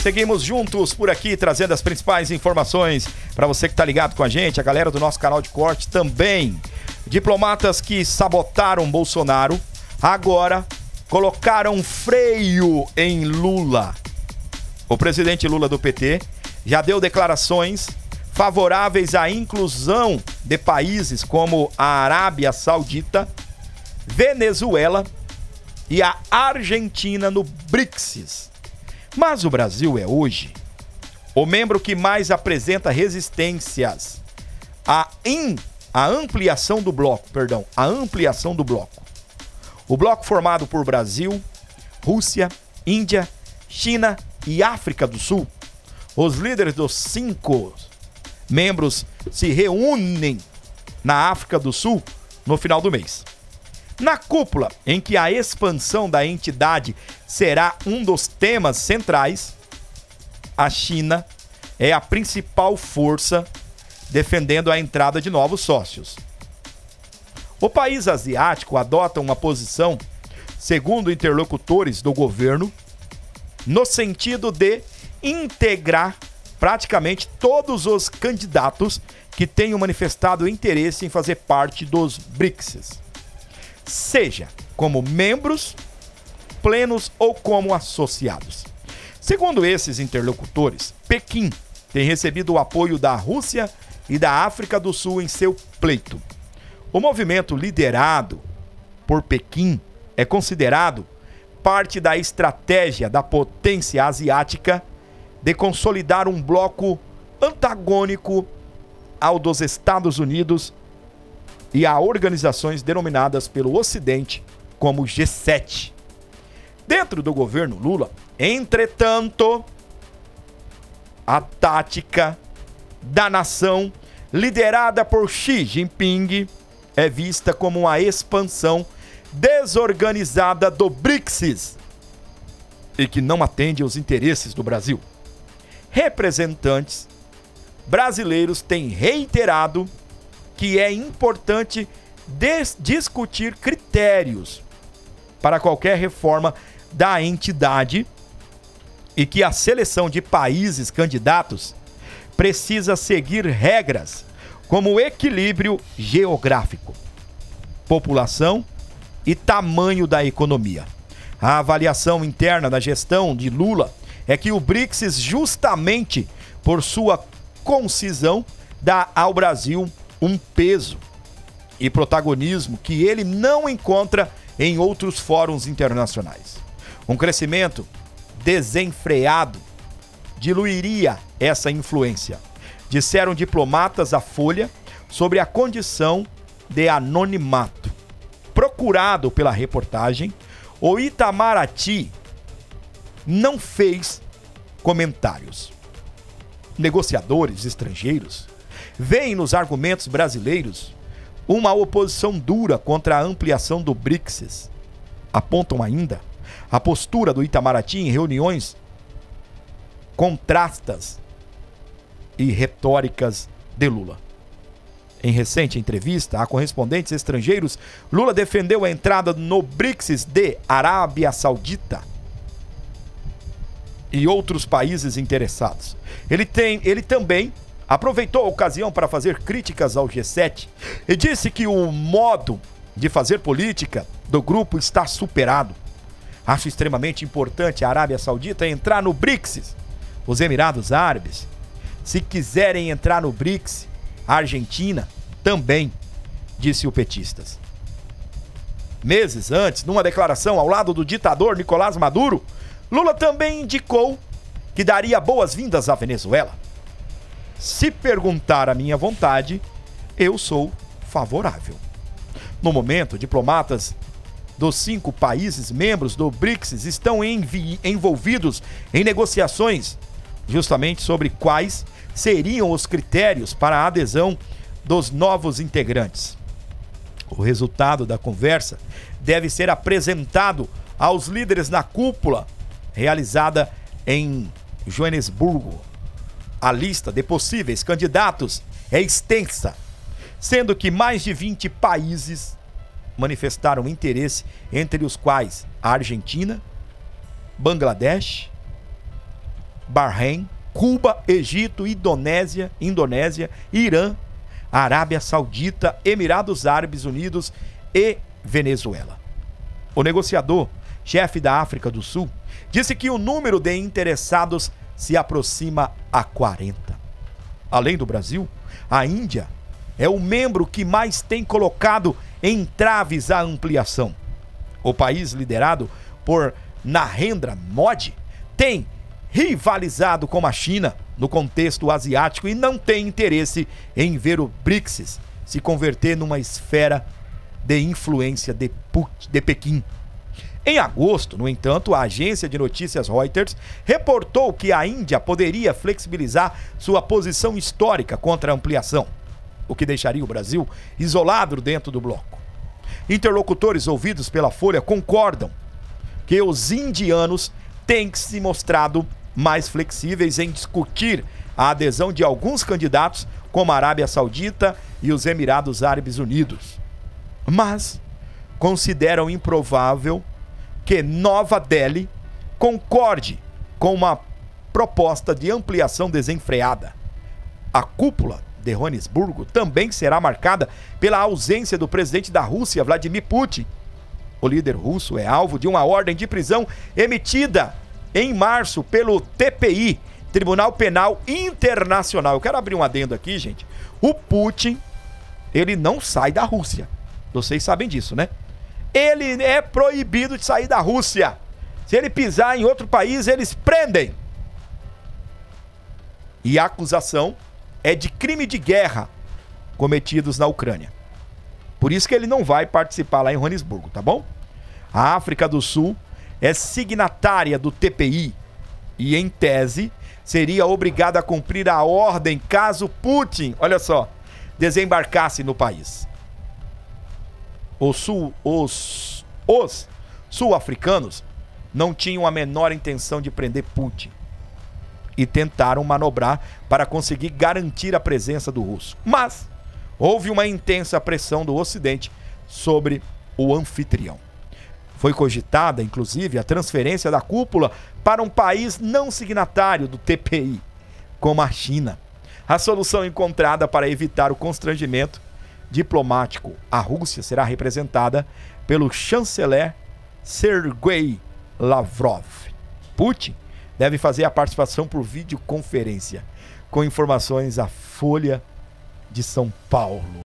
Seguimos juntos por aqui, trazendo as principais informações para você que está ligado com a gente, a galera do nosso canal de corte também. Diplomatas que sabotaram Bolsonaro, agora colocaram freio em Lula. O presidente Lula do PT já deu declarações favoráveis à inclusão de países como a Arábia Saudita, Venezuela e a Argentina no BRICS. Mas o Brasil é hoje o membro que mais apresenta resistências à ampliação do bloco. O bloco formado por Brasil, Rússia, Índia, China e África do Sul. Os líderes dos 5 membros se reúnem na África do Sul no final do mês. Na cúpula, em que a expansão da entidade será um dos temas centrais, a China é a principal força defendendo a entrada de novos sócios. O país asiático adota uma posição, segundo interlocutores do governo, no sentido de integrar praticamente todos os candidatos que tenham manifestado interesse em fazer parte dos BRICS, seja como membros plenos ou como associados. Segundo esses interlocutores, Pequim tem recebido o apoio da Rússia e da África do Sul em seu pleito. O movimento liderado por Pequim é considerado parte da estratégia da potência asiática de consolidar um bloco antagônico ao dos Estados Unidos e a organizações denominadas pelo Ocidente como G7. Dentro do governo Lula, entretanto, a tática da nação liderada por Xi Jinping é vista como uma expansão desorganizada do BRICS e que não atende aos interesses do Brasil. Representantes brasileiros têm reiterado que é importante discutir critérios para qualquer reforma da entidade e que a seleção de países candidatos precisa seguir regras como o equilíbrio geográfico, população e tamanho da economia. A avaliação interna da gestão de Lula é que o BRICS, justamente por sua concisão, dá ao Brasil um peso e protagonismo que ele não encontra em outros fóruns internacionais. Um crescimento desenfreado diluiria essa influência, disseram diplomatas à Folha sobre a condição de anonimato. Procurado pela reportagem, o Itamaraty não fez comentários. Negociadores estrangeiros veem nos argumentos brasileiros uma oposição dura contra a ampliação do BRICS. Apontam ainda a postura do Itamaraty em reuniões contrastas e retóricas de Lula. Em recente entrevista a correspondentes estrangeiros, Lula defendeu a entrada no BRICS de Arábia Saudita e outros países interessados. Ele também aproveitou a ocasião para fazer críticas ao G7 e disse que o modo de fazer política do grupo está superado. Acho extremamente importante a Arábia Saudita entrar no BRICS. Os Emirados Árabes, se quiserem entrar no BRICS, a Argentina também, disse o petistas. Meses antes, numa declaração ao lado do ditador Nicolás Maduro, Lula também indicou que daria boas-vindas à Venezuela. Se perguntar a minha vontade, eu sou favorável. No momento, diplomatas dos 5 países membros do BRICS estão envolvidos em negociações justamente sobre quais seriam os critérios para a adesão dos novos integrantes. O resultado da conversa deve ser apresentado aos líderes na cúpula realizada em Joanesburgo. A lista de possíveis candidatos é extensa, sendo que mais de 20 países manifestaram interesse, entre os quais a Argentina, Bangladesh, Bahrein, Cuba, Egito, Indonésia, Irã, Arábia Saudita, Emirados Árabes Unidos e Venezuela. O negociador, chefe da África do Sul, disse que o número de interessados se aproxima a 40. Além do Brasil, a Índia é o membro que mais tem colocado entraves à ampliação. O país liderado por Narendra Modi tem rivalizado com a China no contexto asiático e não tem interesse em ver o BRICS se converter numa esfera de influência de Pequim. Em agosto, no entanto, a agência de notícias Reuters reportou que a Índia poderia flexibilizar sua posição histórica contra a ampliação, o que deixaria o Brasil isolado dentro do bloco. Interlocutores ouvidos pela Folha concordam que os indianos têm se mostrado mais flexíveis em discutir a adesão de alguns candidatos, como a Arábia Saudita e os Emirados Árabes Unidos. Mas consideram improvável que Nova Delhi concorde com uma proposta de ampliação desenfreada. A cúpula de Joanesburgo também será marcada pela ausência do presidente da Rússia, Vladimir Putin. O líder russo é alvo de uma ordem de prisão emitida em março pelo TPI, Tribunal Penal Internacional. Eu quero abrir um adendo aqui, gente. O Putin, ele não sai da Rússia. Vocês sabem disso, né? Ele é proibido de sair da Rússia. Se ele pisar em outro país, eles prendem. E a acusação é de crime de guerra cometidos na Ucrânia. Por isso que ele não vai participar lá em Joanesburgo, tá bom? A África do Sul é signatária do TPI e, em tese, seria obrigada a cumprir a ordem caso Putin, olha só, desembarcasse no país. Os sul-africanos não tinham a menor intenção de prender Putin e tentaram manobrar para conseguir garantir a presença do russo. Mas houve uma intensa pressão do Ocidente sobre o anfitrião. Foi cogitada, inclusive, a transferência da cúpula para um país não signatário do TPI, como a China. A solução encontrada para evitar o constrangimento diplomático. A Rússia será representada pelo chanceler Sergei Lavrov. Putin deve fazer a participação por videoconferência. Com informações à Folha de São Paulo.